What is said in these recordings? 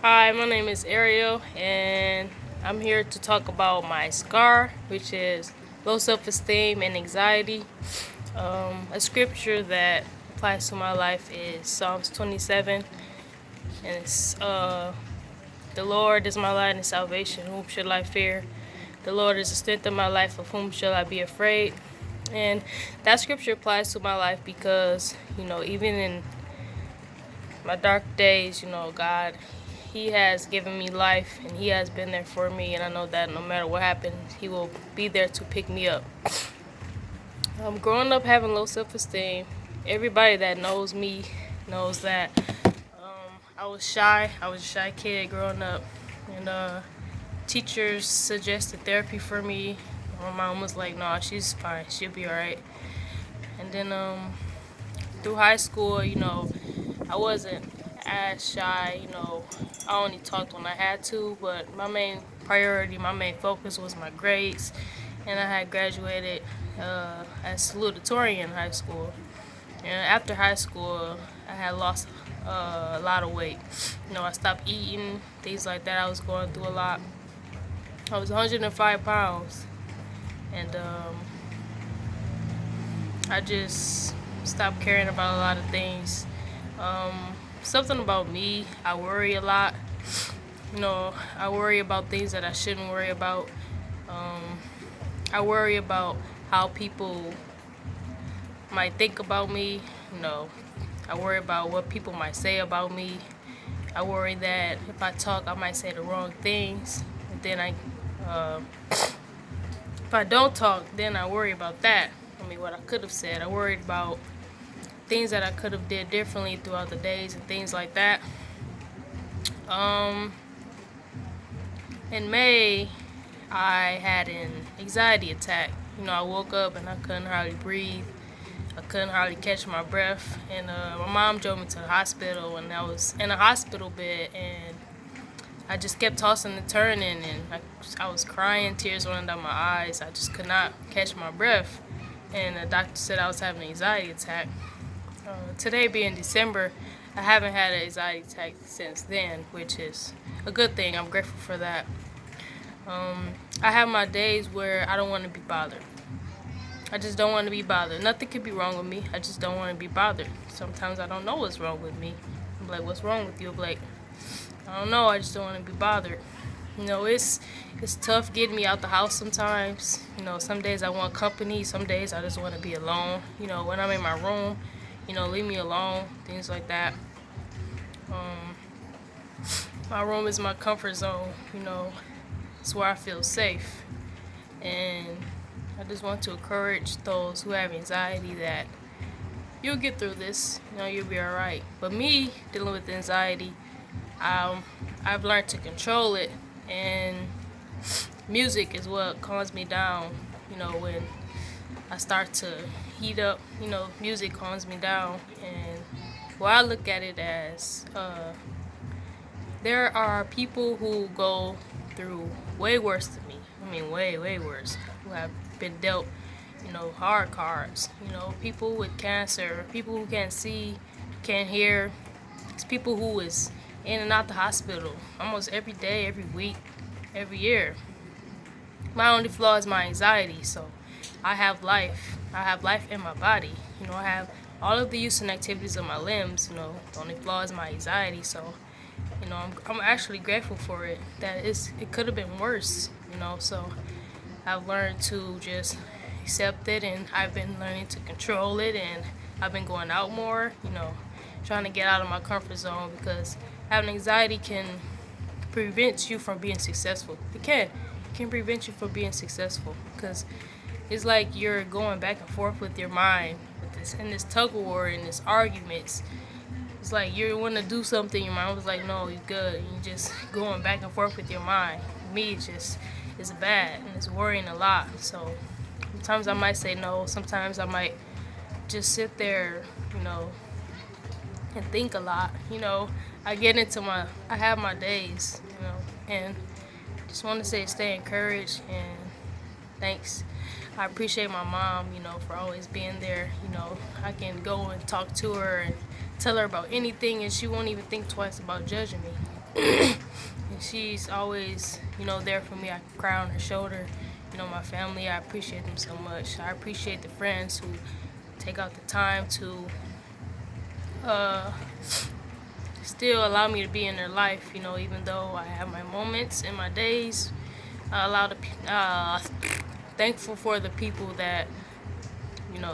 Hi, my name is Ariel, and I'm here to talk about my scar, which is low self esteem and anxiety. A scripture that applies to my life is Psalms 27, and it's The Lord is my light and salvation, whom shall I fear? The Lord is the strength of my life, of whom shall I be afraid? And that scripture applies to my life because, even in my dark days, God, He has given me life and He has been there for me. And I know that no matter what happens, He will be there to pick me up. Growing up having low self esteem, everybody that knows me knows that I was shy. I was a shy kid growing up. And teachers suggested therapy for me. My mom was like, "No, she's fine. She'll be alright." And then through high school, I wasn't as shy. I only talked when I had to, but my main priority, my main focus was my grades, and I had graduated as salutatorian in high school. And after high school, I had lost a lot of weight. I stopped eating, things like that. I was going through a lot. I was 105 pounds, and I just stopped caring about a lot of things. Something about me, I worry a lot. I worry about things that I shouldn't worry about. Um, I worry about how people might think about me. You know, I worry about what people might say about me. I worry that if I talk, I might say the wrong things. And then if I don't talk, then I worry about that. I mean, what I could have said. I worried about things that I could have did differently throughout the days and things like that. Um, in May, I had an anxiety attack. I woke up and I couldn't hardly breathe. I couldn't hardly catch my breath, and my mom drove me to the hospital, and I was in a hospital bed, and I just kept tossing and turning, and I was crying, tears running down my eyes. I just could not catch my breath, and the doctor said I was having an anxiety attack. Today being December, I haven't had an anxiety attack since then, which is a good thing. I'm grateful for that. I have my days where I don't want to be bothered. I just don't want to be bothered. Nothing could be wrong with me. I just don't want to be bothered. Sometimes I don't know what's wrong with me. I'm like, "What's wrong with you?" I'm like, "I don't know. I just don't want to be bothered." It's tough getting me out the house sometimes. Some days I want company. Some days I just want to be alone. When I'm in my room, leave me alone. Things like that. Um, my room is my comfort zone. It's where I feel safe. And I just want to encourage those who have anxiety that you'll get through this. You'll be alright. But me dealing with anxiety, I've learned to control it, and music is what calms me down. When I start to heat up, music calms me down. And well, I look at it as there are people who go through way worse than me. I mean, way, way worse, who have been dealt, hard cards. People with cancer, people who can't see, can't hear. It's people who is in and out the hospital almost every day, every week, every year. My only flaw is my anxiety, so I have life. I have life in my body. I have all of the use and activities of my limbs. The only flaw is my anxiety, so I'm actually grateful for it. It could have been worse. So I've learned to just accept it, and I've been learning to control it, and I've been going out more. Trying to get out of my comfort zone, because having anxiety can prevent you from being successful. It can. It can prevent you from being successful, because it's like you're going back and forth with your mind with this tug of war and this arguments. It's like you want to do something, your mind was like, "No, you're good." And you're just going back and forth with your mind. Me, it's bad, and it's worrying a lot. So sometimes I might say no. Sometimes I might just sit there, and think a lot. I have my days, and just want to say stay encouraged, and thanks. I appreciate my mom, for always being there. I can go and talk to her and tell her about anything, and she won't even think twice about judging me. And she's always, there for me. I can cry on her shoulder. My family, I appreciate them so much. I appreciate the friends who take out the time to uh, still allow me to be in their life, even though I have my moments and my days. I allow thankful for the people that,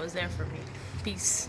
is there for me. Peace.